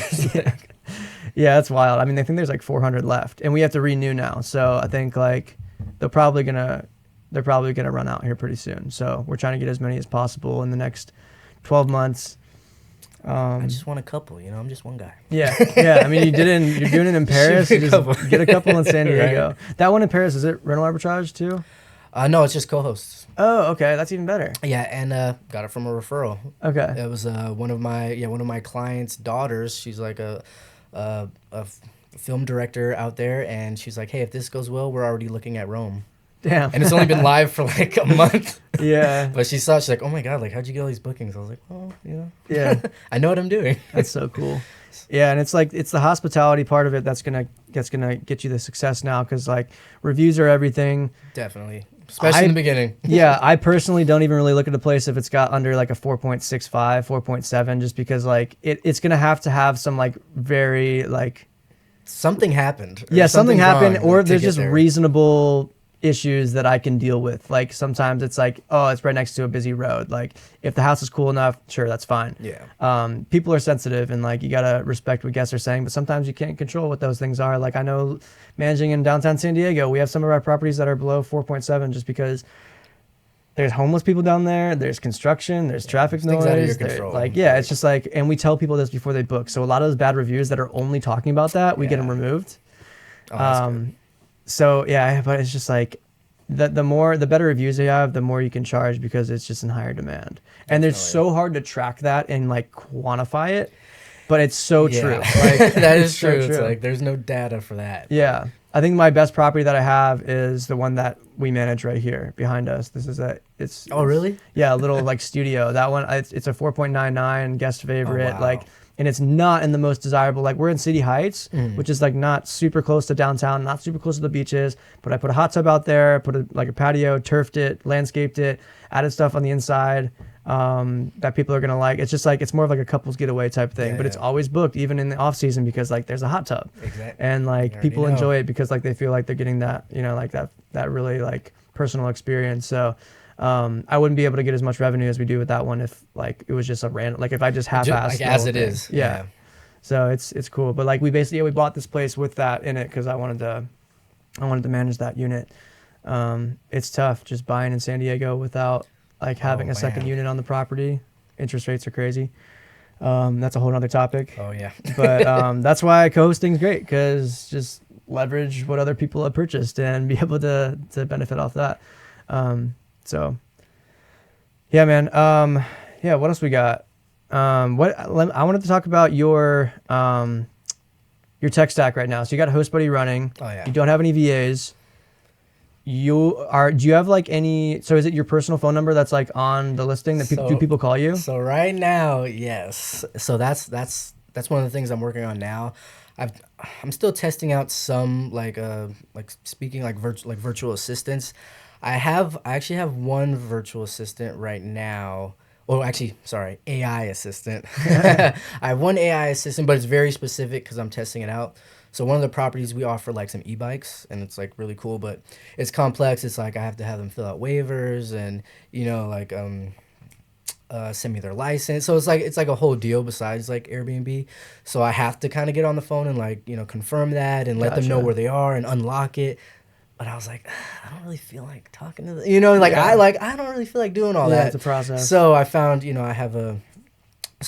Yeah, it's wild. I mean, I think there's like 400 left, and we have to renew now. So I think like they're probably gonna run out here pretty soon. So we're trying to get as many as possible in the next 12 months. I just want a couple, I'm just one guy. Yeah. I mean, you're doing it in Paris. You just get a couple in San Diego. Right. That one in Paris, is it rental arbitrage too? No, it's just co-hosts. Oh, okay, that's even better. Yeah, and got it from a referral. Okay. It was one of my clients' daughters. She's like a film director out there, and she's like, hey, if this goes well, we're already looking at Rome. Damn. And it's only been live for like a month. Yeah. But she's like, oh my God, like how'd you get all these bookings? I was like, well, yeah, I know what I'm doing. That's so cool. Yeah, and it's like it's the hospitality part of it that's gonna get you the success now, because like reviews are everything. Definitely. especially in the beginning. Yeah, I personally don't even really look at a place if it's got under like a 4.65, 4.7, just because like it's gonna have to have some like very like Something happened. yeah, something happened, wrong or to there's get just there. reasonable issues that I can deal with. Like sometimes it's like, oh, it's right next to a busy road. Like if the house is cool enough, sure, that's fine. Yeah. People are sensitive and like you gotta respect what guests are saying, but sometimes you can't control what those things are. Like I know managing in downtown San Diego, we have some of our properties that are below 4.7 just because there's homeless people down there, there's construction, there's traffic things out of your noise, control. like yeah, it's just like, and we tell people this before they book, so a lot of those bad reviews that are only talking about that, we get them Yeah. removed. Oh, that's good. So yeah, but it's just like the better reviews you have, the more you can charge because it's just in higher demand. And it's Definitely. so hard to track that and like quantify it, but it's so Yeah. true. Like That it's is so true. It's like there's no data for that. yeah. I think my best property that I have is the one that we manage right here behind us. This is Oh, really? Yeah, a little like studio. That one, it's a 4.99 guest favorite. wow. Like, and it's not in the most desirable. Like we're in City Heights, which is like not super close to downtown, not super close to the beaches. But I put a hot tub out there, put a patio, turfed it, landscaped it, added stuff on the inside that people are gonna like. It's just like it's more of like a couples getaway type thing, but it's always booked even in the off season because like there's a hot tub. Exactly. And like already people know. enjoy it because like they feel like they're getting that, you know, like that really like personal experience. So I wouldn't be able to get as much revenue as we do with that one if like it was just a random, like if I just half-assed Like the as whole it thing. is. Yeah. So it's cool. But like we basically, we bought this place with that in it because I wanted to manage that unit. It's tough just buying in San Diego without like having a second man. unit on the property. Interest rates are crazy. That's a whole other topic. Oh yeah. But that's why co-hosting is great because just leverage what other people have purchased and be able to benefit off that. So yeah, man. Yeah. What else we got? I wanted to talk about your tech stack right now. So you got HostBuddy running. Oh yeah. You don't have any VAs. Do you have like any, so is it your personal phone number that's like on the listing that do people call you? So right now, yes. So that's one of the things I'm working on now. I'm still testing out some like speaking like virtual assistants. I actually have one virtual assistant right now. Oh, actually, sorry, AI assistant. I have one AI assistant, but it's very specific because I'm testing it out. So one of the properties we offer like some e-bikes, and it's like really cool, but it's complex. It's like I have to have them fill out waivers and like send me their license. So it's like a whole deal besides like Airbnb. So I have to kind of get on the phone and like confirm that and let them know Gotcha. where they are and unlock it. But I was like, I don't really feel like talking to them. I don't really feel like doing all that. It's a process. So I found I have an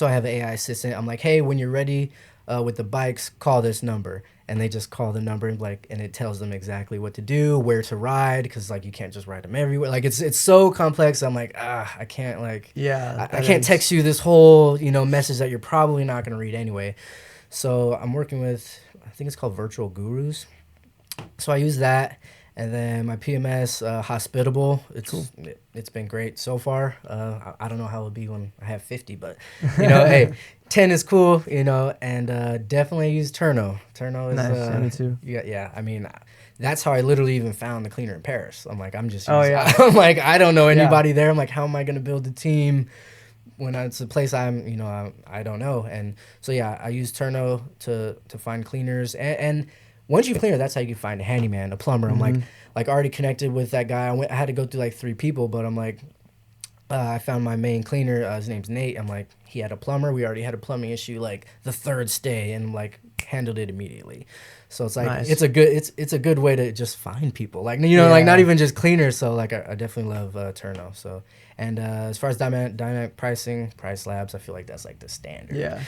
AI assistant. I'm like, hey, when you're ready with the bikes, call this number. And they just call the number and it tells them exactly what to do, where to ride, because like you can't just ride them everywhere. Like it's so complex. I'm like, I can't I can't text you this whole message that you're probably not gonna read anyway. So I'm working with, I think it's called Virtual Gurus. So I use that. And then my PMS, Hospitable, it's been great so far. I don't know how it'll be when I have 50, but, hey, 10 is cool, and definitely use Turno. Turno is... Nice, me too. Yeah, I mean, that's how I literally even found the cleaner in Paris. I'm like, I'm like, I don't know anybody there. I'm like, how am I going to build a team when it's a place I don't know? And so, yeah, I use Turno to find cleaners and once you clear, that's how you can find a handyman, a plumber. I'm like already connected with that guy. I had to go through like 3 people, but I'm like, I found my main cleaner. His name's Nate. I'm like, he had a plumber. We already had a plumbing issue like the 3rd stay, and like handled it immediately. So it's like Nice. it's a good way to just find people. Like like not even just cleaners. So like I definitely love Turno. So and as far as dynamic pricing, Price Labs, I feel like that's like the standard. Yeah.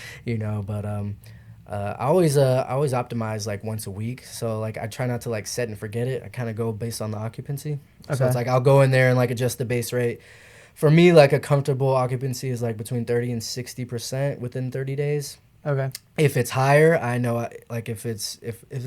But I always optimize like once a week. So like I try not to like set and forget it. I kind of go based on the occupancy. So Okay. it's like I'll go in there and like adjust the base rate. For me, like a comfortable occupancy is like between 30 and 60% within 30 days. Okay. If it's higher, I know like if it's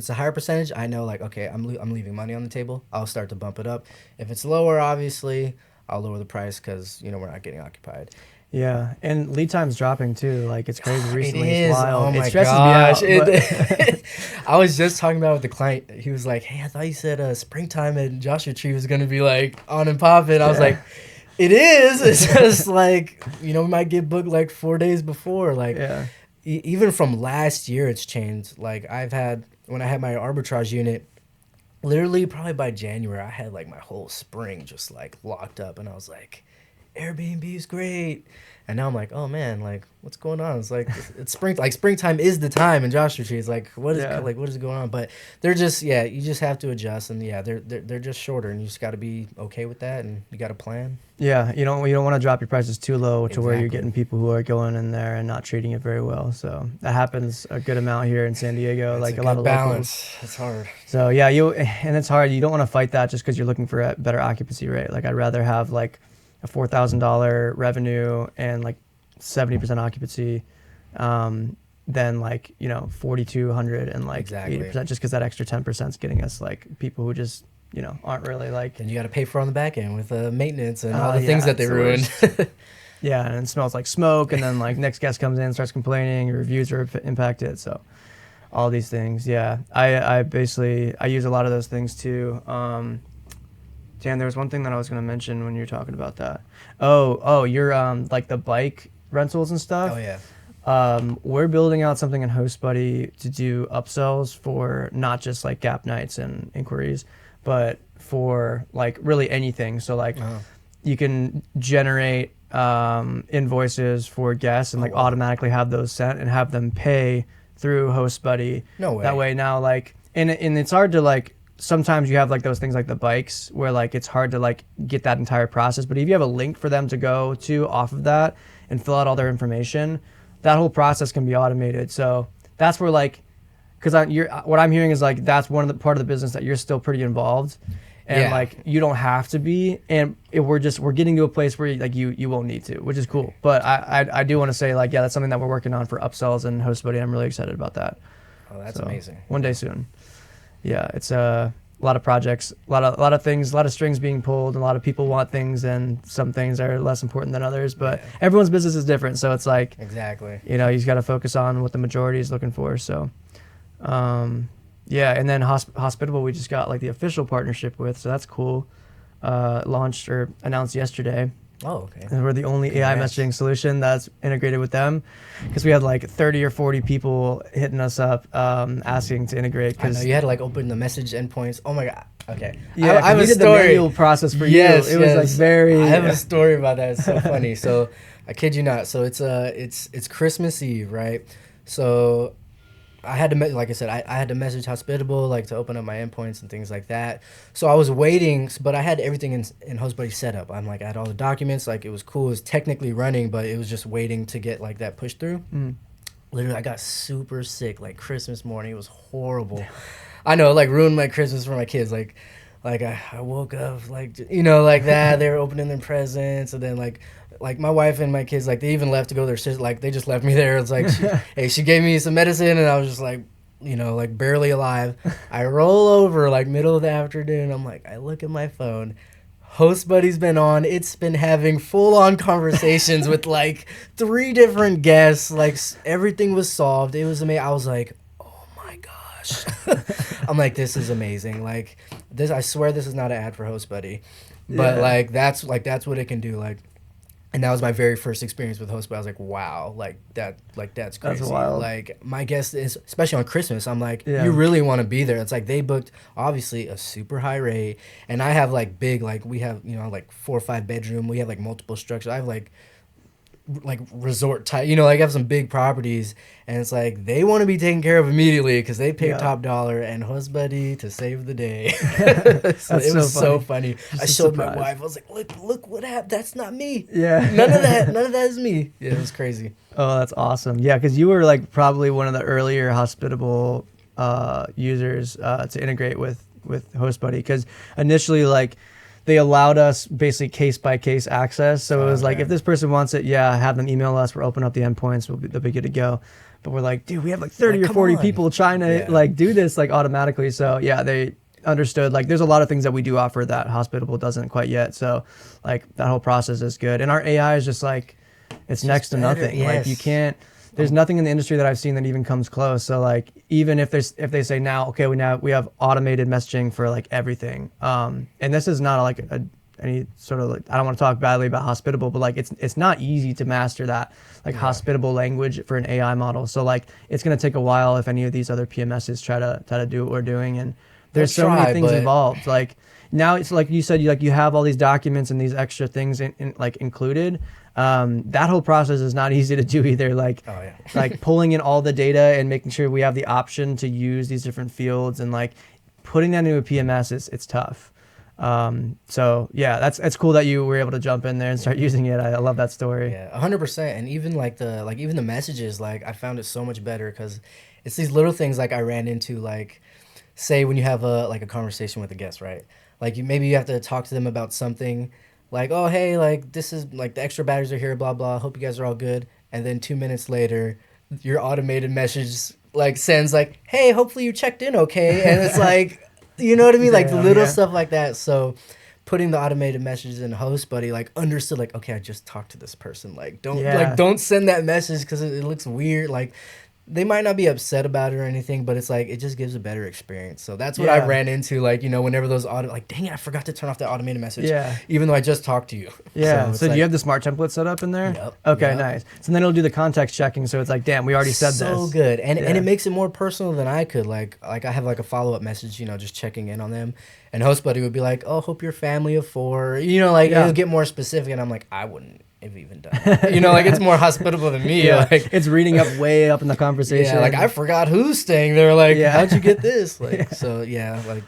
a higher percentage, I know like okay, I'm leaving money on the table. I'll start to bump it up. If it's lower, obviously, I'll lower the price because we're not getting occupied. Yeah, and lead time's dropping too. Like it's crazy. Recently, It is. it's wild. Oh It my stresses gosh. me out. But I was just talking about it with the client. He was like, "Hey, I thought you said springtime at Joshua Tree was gonna be like on and popping." I was Yeah. like, "It is." It's just like we might get booked like 4 days before. Like yeah, even from last year, it's changed. Like when I had my arbitrage unit. Literally, probably by January, I had like my whole spring just like locked up, and I was like, Airbnb is great. And now I'm like, oh man, like what's going on? It's like it's spring, like springtime is the time in Joshua Tree. It's like what is going on? But they're just you just have to adjust, and they're just shorter, and you just got to be okay with that, and you got to plan. yeah. You don't want to drop your prices too low to where you're Exactly. getting people who are going in there and not treating it very well. So that happens a good amount here in San Diego. It's Like a a lot good of balance. locals. It's hard. So yeah, and it's hard. You don't want to fight that just because you're looking for a better occupancy rate. Like I'd rather have like a $4,000 revenue and like 70% occupancy, than like 4,200 and like Exactly. 80%. Just because that extra 10% is getting us like people who just aren't really like. And you got to pay for on the back end with maintenance and Oh, all the things yeah, that they it's the ruined. worst. Yeah, and it smells like smoke, and then like next guest comes in, starts complaining, your reviews are impacted. So all these things, yeah. I basically use a lot of those things too. Dan, there was one thing that I was going to mention when you were talking about that. Oh, you're like the bike rentals and stuff. Oh yeah. We're building out something in HostBuddy to do upsells for not just like gap nights and inquiries, but for like really anything. So like you can generate invoices for guests and like automatically have those sent and have them pay through HostBuddy. No way. That way now like and it's hard to like sometimes you have like those things like the bikes where like it's hard to like get that entire process, but if you have a link for them to go to off of that and fill out all their information, that whole process can be automated. So that's where like because what I'm hearing is like that's one of the part of the business that you're still pretty involved. And like you don't have to be, and we're getting to a place where like you won't need to, which is cool. But I do want to say like that's something that we're working on for upsells and HostBuddy. I'm really excited about that. Oh, that's amazing. One day soon. Yeah, it's a lot of projects, a lot of things, a lot of strings being pulled, and a lot of people want things, and some things are less important than others. But everyone's business is different, so it's like Exactly. you just got to focus on what the majority is looking for. So. Yeah, and then Hospitable we just got like the official partnership with, so that's cool. Launched or announced yesterday. Oh, okay. And we're the only AI messaging solution that's integrated with them, because we had like 30 or 40 people hitting us up asking to integrate. I know Because you had to like open the message endpoints. Oh my god. Okay. yeah, I have we a did the story. manual process for Yes, you. It was like very. I have a story about that. It's so funny. So I kid you not. So it's Christmas Eve, right? So I had to like I said, I had to message Hospitable like to open up my endpoints and things like that. So I was waiting, but I had everything in HostBuddy set up. I had all the documents, like it was cool. It was technically running, but it was just waiting to get like that push through. Literally, I got super sick like Christmas morning. It was horrible. I know, like ruined my Christmas for my kids. Like I woke up like like that. They were opening their presents, and then like my wife and my kids, like they even left to go to their sister. Like they just left me there. It's like, she gave me some medicine, and I was just like, like barely alive. I roll over like middle of the afternoon. I'm like, I look at my phone. HostBuddy's been on. It's been having full on conversations with like 3 different guests. Like everything was solved. It was amazing. I was like, oh my gosh. I'm like, this is amazing. Like this, I swear this is not an ad for HostBuddy, but like that's what it can do. Like. And that was my very first experience with HostBuddy. I was like, wow, that's crazy. That's wild. Like my guest is, especially on Christmas, I'm like, you really want to be there. It's like they booked obviously a super high rate, and I have like big, like we have like 4 or 5 bedroom. We have like multiple structures. I have like resort type, like I have some big properties, and it's like they want to be taken care of immediately because they paid top dollar, and HostBuddy to save the day. So it was so funny. I showed my wife. I was like, look what happened. That's not me. Yeah. None of that is me. Yeah, it was crazy. Oh, that's awesome. Yeah, because you were like probably one of the earlier Hospitable users to integrate with HostBuddy, because initially like they allowed us basically case by case access. So it was like, if this person wants it, have them email us. We'll open up the endpoints. They'll be good to go. But we're like, dude, we have like 30 or 40 people trying to like do this like automatically. So yeah, they understood like there's a lot of things that we do offer that Hospitable doesn't quite yet. So like that whole process is good. And our AI is just like, it's next to better, nothing. Like you yes. can't. There's nothing in the industry that I've seen that even comes close. So like even if they say now, okay, we have automated messaging for like everything. And this is not like any sort of like, I don't want to talk badly about hospitable, but like it's not easy to master that like hospitable language for an AI model. So like it's gonna take a while if any of these other PMSs try to do what we're doing. And there's so many things involved. Like now it's like you said, you have all these documents and these extra things like included. That whole process is not easy to do either. Like, like pulling in all the data and making sure we have the option to use these different fields and like putting that into a PMS it's tough. So yeah, it's cool that you were able to jump in there and start using it. I love that story. Yeah, 100%. And even even the messages, like I found it so much better because it's these little things like I ran into, like say when you have a conversation with a guest, right? Like maybe you have to talk to them about something. Like, oh, hey, like, this is, like, the extra batteries are here, blah, blah. Hope you guys are all good. And then 2 minutes later, your automated message, like, sends, like, hey, hopefully you checked in okay. And it's like, you know what I mean? Like, little stuff like that. So putting the automated messages in Host Buddy, like, understood, like, okay, I just talked to this person. Like, don't send that message because it looks weird. Like, they might not be upset about it or anything, but it's like, it just gives a better experience. So that's what I ran into, like, whenever those like, dang it, I forgot to turn off that automated message. Even though I just talked to you. Yeah. So do you have the smart template set up in there? Yep. Okay, nice. So then it'll do the context checking. So it's like, damn, we already said this. So good. And it makes it more personal than I could. Like I have like a follow-up message, just checking in on them. And Host Buddy would be like, oh, hope your family of 4, it'll get more specific. And I'm like, I wouldn't have even done that. Like it's more hospitable than me. Like it's reading up way up in the conversation. Yeah, like I forgot who's staying there. Like, how'd you get this? Like, so like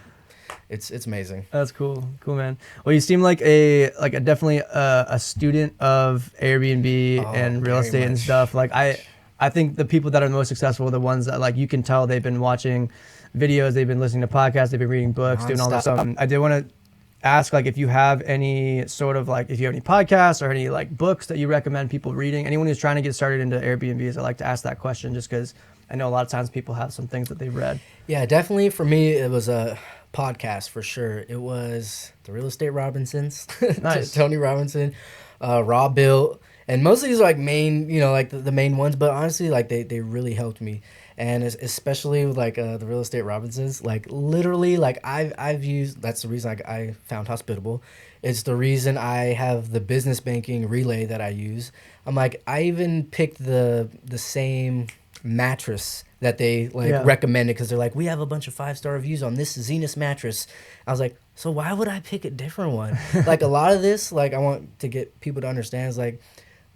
it's amazing. That's cool. Cool, man. Well, you seem like a definitely a student of Airbnb and real estate and stuff. Like I think the people that are the most successful are the ones that like you can tell they've been watching videos, they've been listening to podcasts, they've been reading books, doing all this stuff. I did want to ask like if you have any sort of like if you have any podcasts or any like books that you recommend people reading. Anyone who's trying to get started into Airbnbs, I like to ask that question just because I know a lot of times people have some things that they've read. Yeah, definitely. For me, it was a podcast for sure. It was the Real Estate Robinsons, nice. Tony Robinson, Rob Bill, and most of these are like main, like the main ones. But honestly, like they really helped me. And especially with like the Real Estate Robinsons, like literally, like I've used. That's the reason I found Hospitable. It's the reason I have the business banking relay that I use. I'm like I even picked the same mattress that they recommended because they're like, we have a bunch of 5-star reviews on this Zenith mattress. I was like, so why would I pick a different one? Like a lot of this, like I want to get people to understand is like.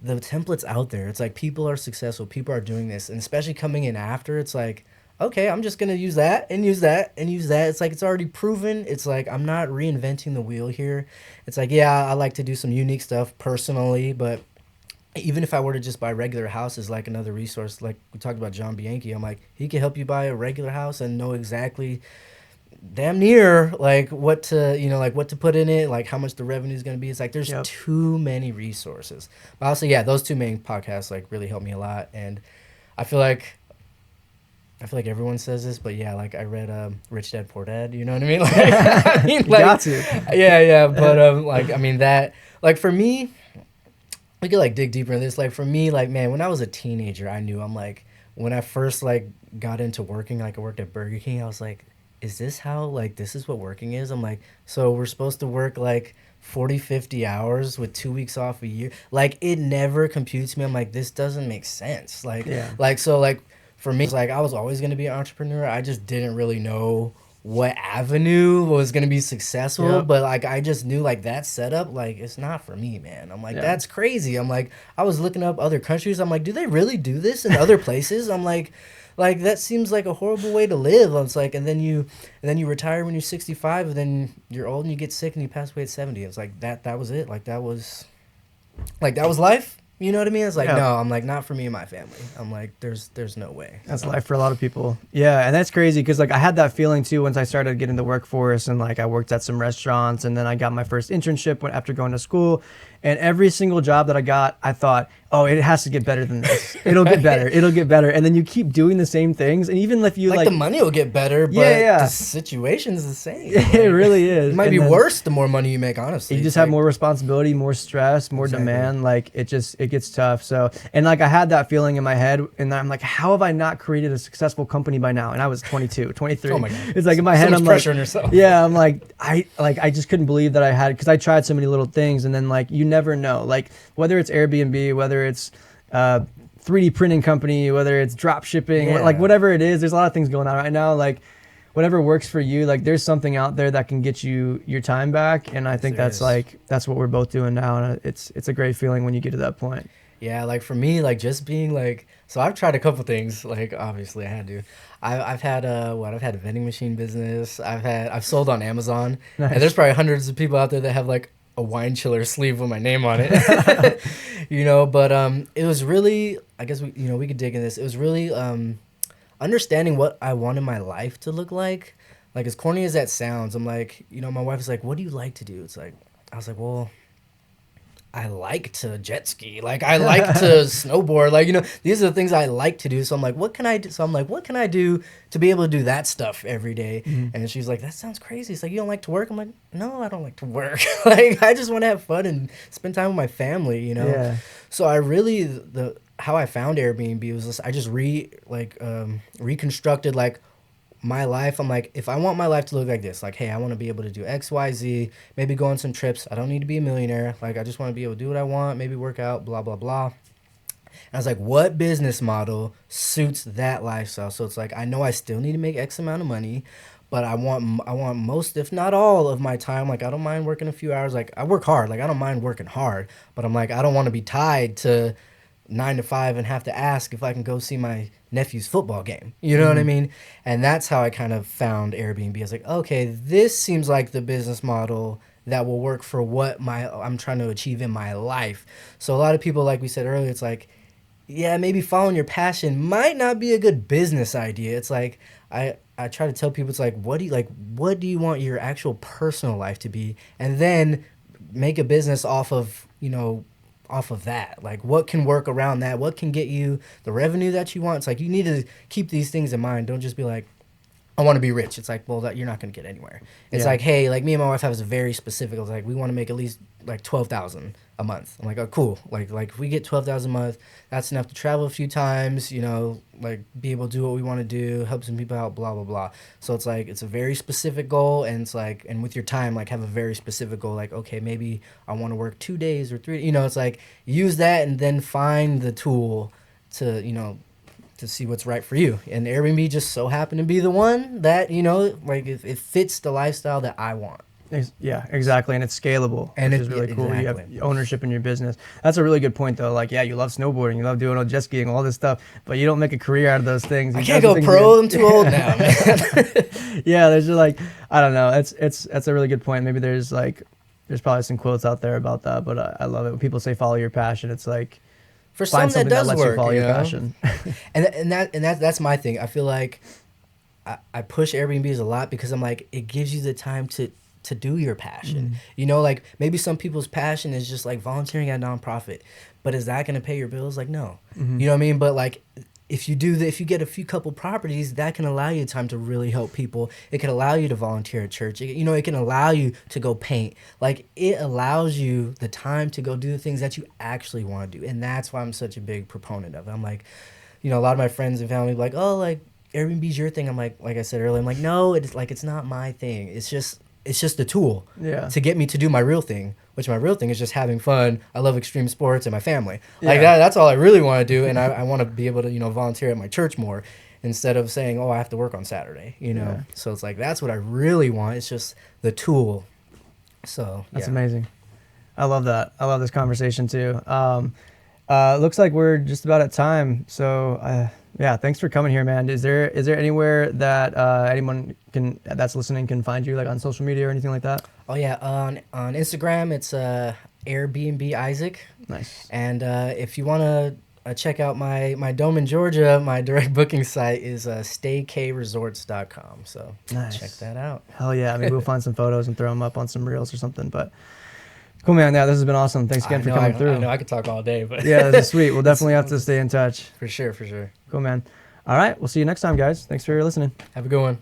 The template's out there. It's like people are successful. People are doing this. And especially coming in after, it's like, okay, I'm just going to use that and use that and use that. It's like it's already proven. It's like I'm not reinventing the wheel here. It's like, yeah, I like to do some unique stuff personally, but even if I were to just buy regular houses, like another resource, like we talked about John Bianchi, I'm like, he can help you buy a regular house and know exactly damn near like what to what to put in it, like how much the revenue is going to be. It's like there's too many resources. But also those 2 main podcasts like really helped me a lot. And I feel like everyone says this, but like I read Rich Dad Poor Dad, you know what I mean? Like I mean, like got to. Yeah, but like I mean that like for me, we could like dig deeper in this. Like for me, like man, when I was a teenager, I knew I'm like when I first like got into working, like I worked at Burger King, I was like, is this how, like, this is what working is? I'm like, so we're supposed to work, like, 40, 50 hours with 2 weeks off a year? Like, it never computes me. I'm like, this doesn't make sense. Like, so, like, for me, it's like, I was always going to be an entrepreneur. I just didn't really know what avenue was going to be successful. But, like, I just knew, like, that setup, like, it's not for me, man. I'm like, that's crazy. I'm like, I was looking up other countries. I'm like, do they really do this in other places? I'm like that seems like a horrible way to live. It's like, and then you retire when you're 65, and then you're old and you get sick and you pass away at 70. It's like that was it. Like that was life. You know what I mean? It's like, no, I'm like, not for me and my family. I'm like, there's no way. That's life for a lot of people. Yeah, and that's crazy because like I had that feeling too once I started getting the workforce and like I worked at some restaurants and then I got my first internship after going to school. And every single job that I got, I thought, oh, it has to get better than this. It'll get better. It'll get better. And then you keep doing the same things. And even if you like the money will get better, but the situation's the same. It really is. It might be worse the more money you make, honestly. You just have more responsibility, more stress, more demand. Like it gets tough. So, and like I had that feeling in my head, and I'm like, how have I not created a successful company by now? And I was 22, 23. Oh my God. It's like in my head, I'm pressure like, on yourself. Yeah, I'm like, I just couldn't believe that I had, because I tried so many little things, and then like you never know, like whether it's Airbnb, whether it's 3D printing company, whether it's drop shipping, like whatever it is, there's a lot of things going on right now. Like whatever works for you, like there's something out there that can get you your time back. And I think that's what we're both doing now. And it's a great feeling when you get to that point. Yeah, like for me, like just being like, so I've tried a couple things. Like obviously I had to. I've had a vending machine business. I've sold on Amazon. Nice. And there's probably hundreds of people out there that have like a wine chiller sleeve with my name on it. But it was really, I guess we could dig in this. It was really understanding what I wanted my life to look like. Like as corny as that sounds, I'm like, my wife is like, what do you like to do? It's like, I was like, well, I like to jet ski. Like I like to snowboard. Like, these are the things I like to do. So I'm like, what can I do? So I'm like, what can I do to be able to do that stuff every day? Mm-hmm. And she's like, that sounds crazy. It's like, you don't like to work? I'm like, no, I don't like to work. Like, I just want to have fun and spend time with my family, Yeah. So I really, how I found Airbnb was I just reconstructed like my life. I'm like, if I want my life to look like this, like, hey, I want to be able to do X, Y, Z, maybe go on some trips. I don't need to be a millionaire. Like, I just want to be able to do what I want, maybe work out, blah, blah, blah. And I was like, what business model suits that lifestyle? So it's like, I know I still need to make X amount of money, but I want most, if not all of my time. Like, I don't mind working a few hours. Like, I work hard. Like, I don't mind working hard, but I'm like, I don't want to be tied to 9 to 5 and have to ask if I can go see my nephew's football game. You know what I mean? And that's how I kind of found Airbnb. I was like, okay, this seems like the business model that will work for what I'm trying to achieve in my life. So a lot of people, like we said earlier, it's like, yeah, maybe following your passion might not be a good business idea. It's like, I try to tell people, it's like, what do you want your actual personal life to be? And then make a business off of that. Like, what can work around that? What can get you the revenue that you want? It's like, you need to keep these things in mind. Don't just be like, I want to be rich. It's like, well, you're not going to get anywhere. It's like, hey, like me and my wife have a very specific, it's like, we want to make at least like $12,000 a month. I'm like, oh, cool. Like if we get $12,000 a month, that's enough to travel a few times, like be able to do what we want to do, help some people out, blah, blah, blah. So it's like, it's a very specific goal. And it's like, and with your time, like have a very specific goal. Like, okay, maybe I want to work 2 days or 3, it's like use that and then find the tool to, to see what's right for you. And Airbnb just so happened to be the one that, like it fits the lifestyle that I want. Yeah, exactly. And it's scalable, and which is really cool. Exactly. You have ownership in your business. That's a really good point, though. Like, yeah, you love snowboarding, you love doing all jet skiing, all this stuff, but you don't make a career out of those things. I can't go pro. I'm too old now, man. Yeah, there's just like, I don't know. That's a really good point. Maybe there's probably some quotes out there about that, but I love it when people say follow your passion. It's like, for some that does lets work. You follow your passion. and that's my thing. I feel like I push Airbnbs a lot because I'm like, it gives you the time to do your passion. Like maybe some people's passion is just like volunteering at a nonprofit, but is that going to pay your bills? Like, no. You know what I mean? But like, if you get a few couple properties, that can allow you time to really help people. It can allow you to volunteer at church. It can allow you to go paint. Like, it allows you the time to go do the things that you actually want to do. And that's why I'm such a big proponent of it. I'm like, a lot of my friends and family be like, oh, like Airbnb's your thing. I'm like I said earlier, I'm like, no, it's not my thing. It's just a tool to get me to do my real thing, which my real thing is just having fun. I love extreme sports and my family. Like that's all I really want to do. And I want to be able to, volunteer at my church more instead of saying, oh, I have to work on Saturday, So it's like, that's what I really want. It's just the tool. So that's amazing. I love that. I love this conversation too. Looks like we're just about at time. So thanks for coming here, man. Is there anywhere that anyone that's listening can find you, like on social media or anything like that? Oh yeah, on Instagram it's Airbnb Isaac. Nice. And if you want to check out my dome in Georgia, my direct booking site is staykresorts.com. So nice. Check that out. Hell yeah. Maybe we'll find some photos and throw them up on some reels or something. But Cool, man. Yeah, this has been awesome. Thanks again for coming through. I know I could talk all day, but yeah, this is sweet. We'll definitely have to stay in touch. For sure, for sure. Cool, man. All right, we'll see you next time, guys. Thanks for listening. Have a good one.